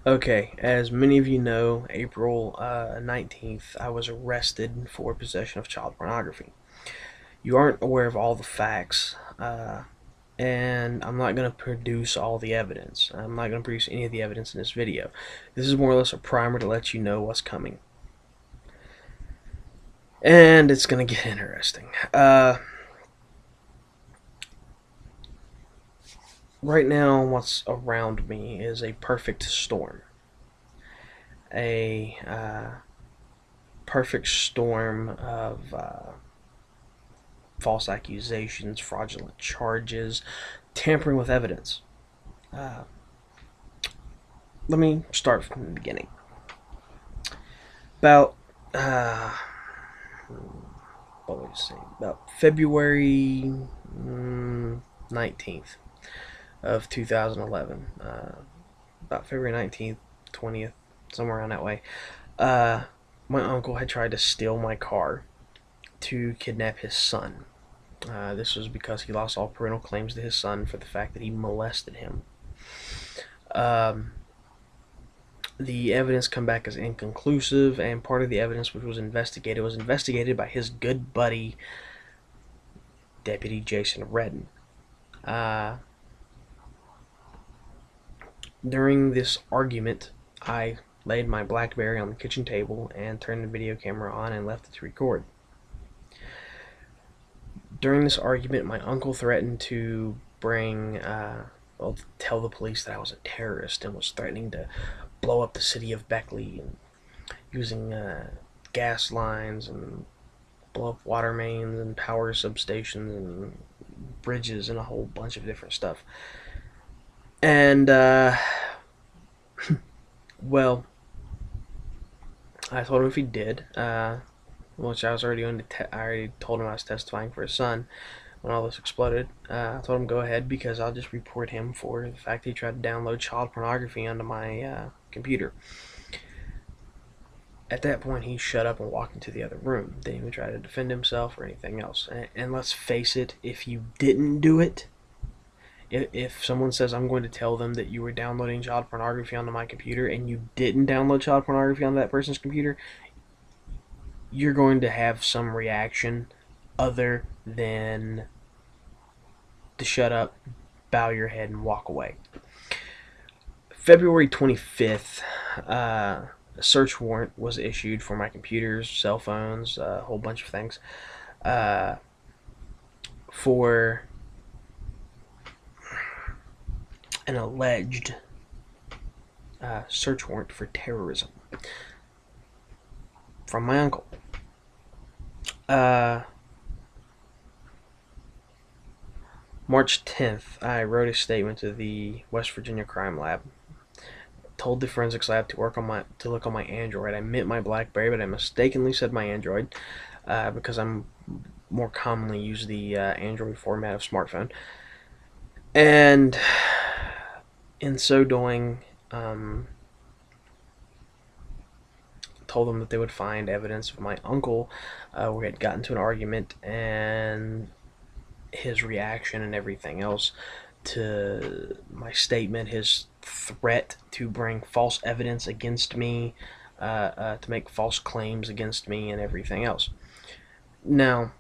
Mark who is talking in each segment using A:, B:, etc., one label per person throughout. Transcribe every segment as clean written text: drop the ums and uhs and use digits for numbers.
A: Okay, as many of you know, April 19th, I was arrested for possession of child pornography. You aren't aware of all the facts, and I'm not going to produce all the evidence. I'm not going to produce any of the evidence in this video. This is more or less a primer to let you know what's coming. And it's going to get interesting. Right now, what's around me is a perfect storm. A perfect storm of false accusations, fraudulent charges, tampering with evidence. Uh, Let me start from the beginning. About what would you say? About February 19th of 2011. About February 19th, 20th, somewhere around that way. Uh, my uncle had tried to steal my car to kidnap his son. This was because he lost all parental claims to his son for the fact that he molested him. Um, the evidence come back as inconclusive, and part of the evidence which was investigated by his good buddy, Deputy Jason Redden. Uh, During this argument, I laid my BlackBerry on the kitchen table and turned the video camera on and left it to record. During this argument, my uncle threatened to tell the police that I was a terrorist and was threatening to blow up the city of Beckley and using gas lines and blow up water mains and power substations and bridges and a whole bunch of different stuff. And, well, I told him if he did, which I was already I already told him I was testifying for his son when all this exploded. I told him go ahead because I'll just report him for the fact that he tried to download child pornography onto my computer. At that point, he shut up and walked into the other room. Didn't even try to defend himself or anything else. And let's face it, if you didn't do it, if someone says I'm going to tell them that you were downloading child pornography onto my computer and you didn't download child pornography onto that person's computer, you're going to have some reaction other than to shut up, bow your head, and walk away. February 25th, a search warrant was issued for my computers, cell phones, a whole bunch of things, uh, for an alleged search warrant for terrorism from my uncle. March 10th, I wrote a statement to the West Virginia Crime Lab. Told the forensics lab to look on my Android. I meant my BlackBerry, but I mistakenly said my Android because I'm more commonly use the Android format of smartphone. And in so doing, told them that they would find evidence of my uncle where he had gotten into an argument and his reaction and everything else to my statement, his threat to bring false evidence against me, to make false claims against me, and everything else. Now,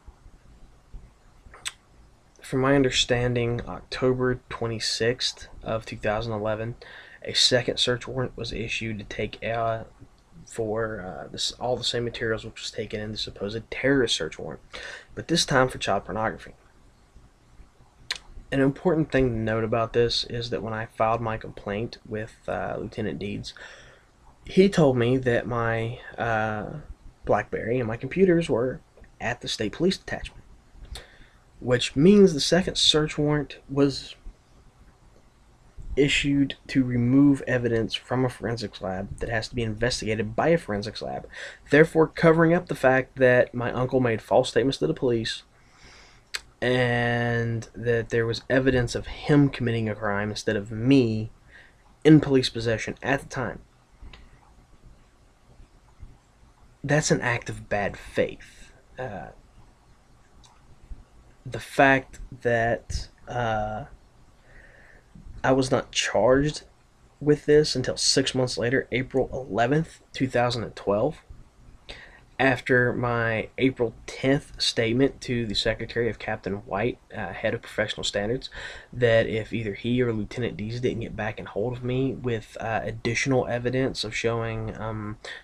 A: from my understanding, October 26th of 2011, a second search warrant was issued to take for all the same materials which was taken in the supposed terrorist search warrant, but this time for child pornography. An important thing to note about this is that when I filed my complaint with Lieutenant Deeds, he told me that my BlackBerry and my computers were at the state police detachment, which means the second search warrant was issued to remove evidence from a forensics lab that has to be investigated by a forensics lab, therefore covering up the fact that my uncle made false statements to the police and that there was evidence of him committing a crime instead of me in police possession at the time. That's an act of bad faith. The fact that I was not charged with this until 6 months later, April 11th, 2012. After my April 10th statement to the Secretary of Captain White, head of professional standards, that if either he or Lieutenant Dees didn't get back in hold of me with additional evidence of showing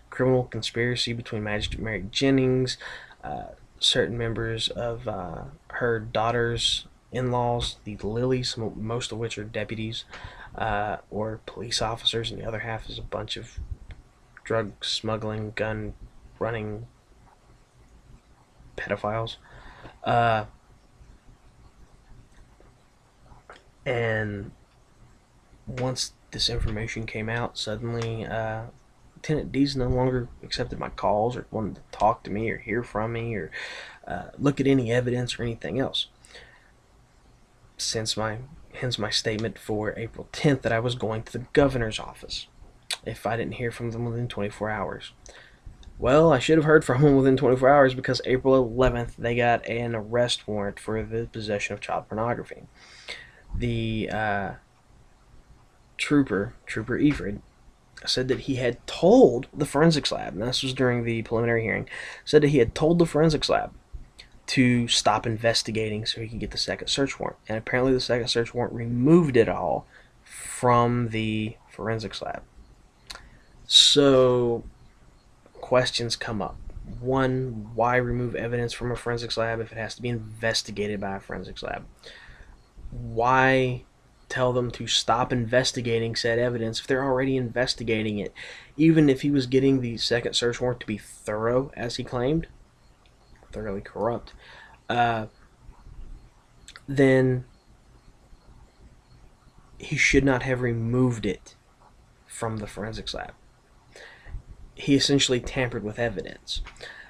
A: criminal conspiracy between Magistrate Mary Jennings, certain members of her daughter's in-laws, the Lilies, most of which are deputies or police officers, and the other half is a bunch of drug smuggling, gun running pedophiles. And once this information came out, suddenly Lieutenant Dees no longer accepted my calls or wanted to talk to me or hear from me or look at any evidence or anything else. Hence my statement for April 10th that I was going to the governor's office if I didn't hear from them within 24 hours. Well, I should have heard from them within 24 hours because April 11th they got an arrest warrant for the possession of child pornography. The Trooper Efred, said that he had told the forensics lab, and this was during the preliminary hearing, said that he had told the forensics lab to stop investigating so he could get the second search warrant. And apparently the second search warrant removed it all from the forensics lab. So questions come up. One, why remove evidence from a forensics lab if it has to be investigated by a forensics lab? Why tell them to stop investigating said evidence if they're already investigating it? Even if he was getting the second search warrant to be thorough, as he claimed, thoroughly corrupt, then he should not have removed it from the forensics lab. He essentially tampered with evidence.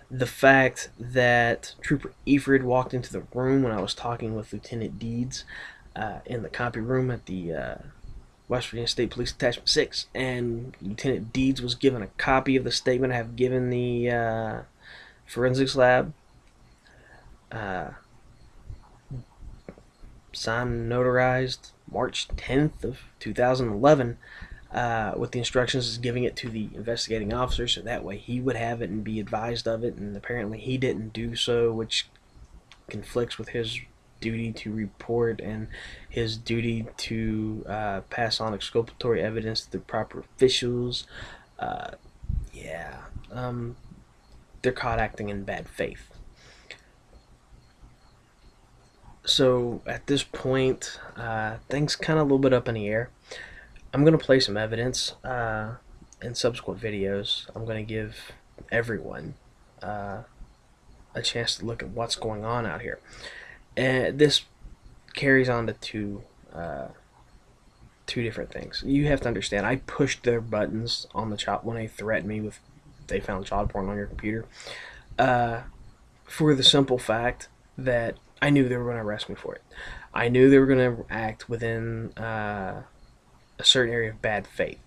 A: The fact that Trooper Efred walked into the room when I was talking with Lieutenant Deeds in the copy room at the West Virginia State Police Detachment 6, and Lieutenant Deeds was given a copy of the statement I have given the forensics lab, signed, notarized March 10th of 2011, with the instructions of giving it to the investigating officer so that way he would have it and be advised of it, and apparently he didn't do so, which conflicts with his duty to report and his duty to pass on exculpatory evidence to the proper officials. They're caught acting in bad faith. So at this point, things kind of a little bit up in the air. I'm going to play some evidence in subsequent videos. I'm going to give everyone a chance to look at what's going on out here. And this carries on to two different things. You have to understand, I pushed their buttons on the child when they threatened me with they found child porn on your computer, for the simple fact that I knew they were going to arrest me for it. I knew they were going to act within a certain area of bad faith.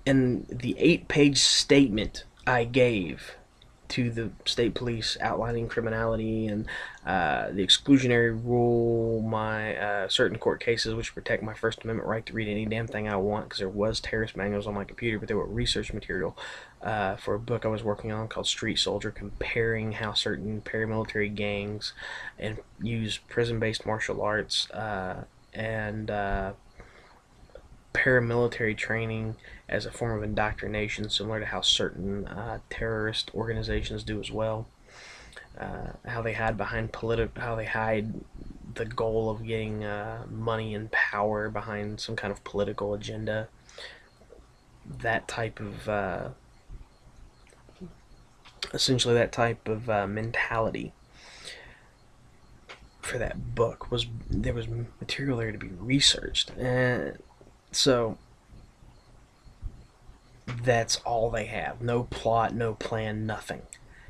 A: And the 8-page statement I gave to the state police outlining criminality and the exclusionary rule, my certain court cases which protect my First Amendment right to read any damn thing I want, because there was terrorist manuals on my computer, but they were research material for a book I was working on called Street Soldier, comparing how certain paramilitary gangs and use prison-based martial arts and paramilitary training as a form of indoctrination, similar to how certain terrorist organizations do as well. How they hide behind how they hide the goal of getting money and power behind some kind of political agenda. That type of essentially that type of mentality for that book was there was material there to be researched, and so that's all they have. No plot, no plan, nothing.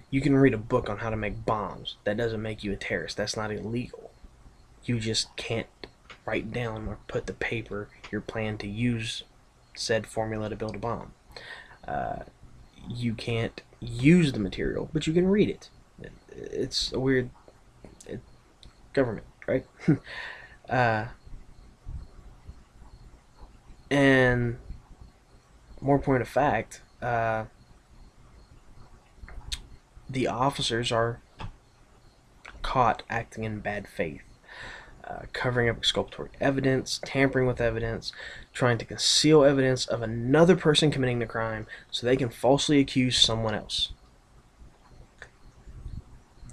A: You can read a book on how to make bombs. That doesn't make you a terrorist. That's not illegal. You just can't write down or put to paper your plan to use said formula to build a bomb. You can't use the material, but you can read it. It's a weird government, right? And more point of fact, the officers are caught acting in bad faith, covering up exculpatory evidence, tampering with evidence, trying to conceal evidence of another person committing the crime so they can falsely accuse someone else.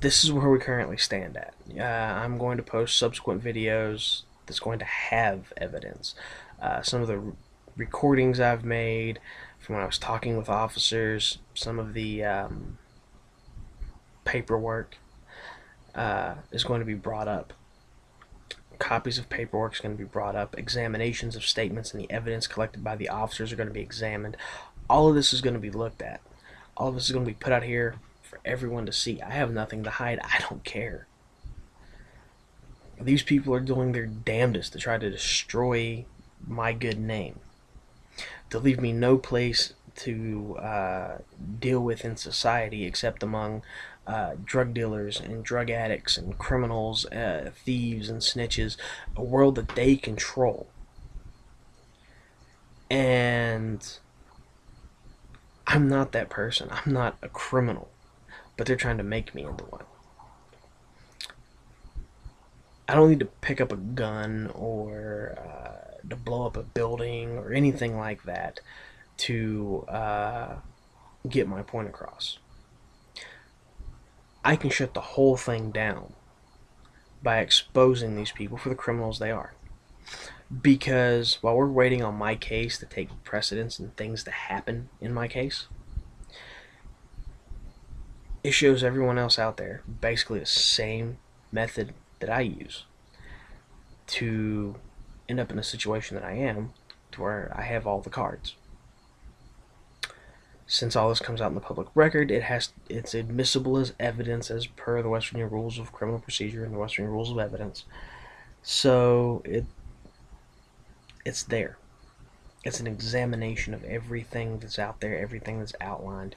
A: This is where we currently stand at. I'm going to post subsequent videos that's going to have evidence. Some of the recordings I've made from when I was talking with officers, some of the paperwork is going to be brought up. Copies of paperwork is going to be brought up. Examinations of statements and the evidence collected by the officers are going to be examined. All of this is going to be looked at. All of this is going to be put out here for everyone to see. I have nothing to hide. I don't care. These people are doing their damnedest to try to destroy my good name, to leave me no place to deal with in society except among drug dealers and drug addicts and criminals, thieves and snitches, a world that they control. And I'm not that person. I'm not a criminal, but they're trying to make me into one. I don't need to pick up a gun or to blow up a building or anything like that to get my point across. I can shut the whole thing down by exposing these people for the criminals they are. Because while we're waiting on my case to take precedence and things to happen in my case, it shows everyone else out there basically the same method that I use to end up in a situation that I am, to where I have all the cards. Since all this comes out in the public record, it's admissible as evidence as per the West Virginia Rules of Criminal Procedure and the West Virginia Rules of Evidence. So it's there. It's an examination of everything that's out there, everything that's outlined.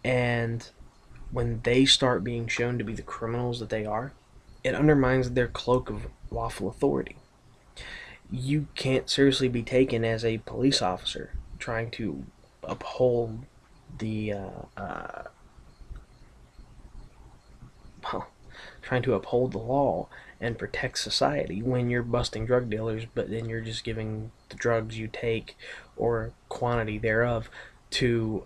A: And when they start being shown to be the criminals that they are, it undermines their cloak of lawful authority. You can't seriously be taken as a police officer trying to uphold the trying to uphold the law and protect society when you're busting drug dealers, but then you're just giving the drugs you take or quantity thereof to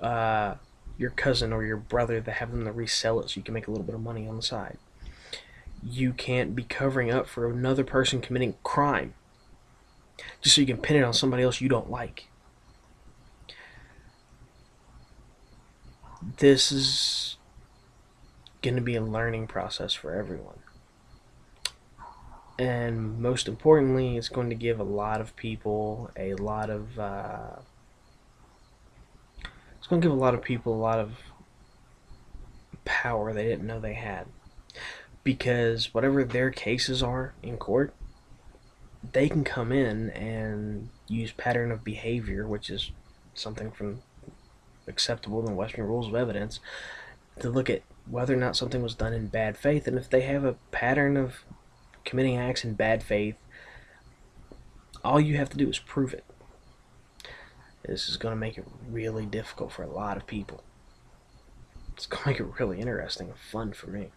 A: your cousin or your brother to have them to resell it so you can make a little bit of money on the side. You can't be covering up for another person committing crime just so you can pin it on somebody else you don't like. This is going to be a learning process for everyone. And most importantly, it's going to give a lot of people a lot of power they didn't know they had. Because whatever their cases are in court, they can come in and use pattern of behavior, which is something from acceptable in the Western Rules of Evidence, to look at whether or not something was done in bad faith. And if they have a pattern of committing acts in bad faith, all you have to do is prove it. This is going to make it really difficult for a lot of people. It's going to make it really interesting and fun for me.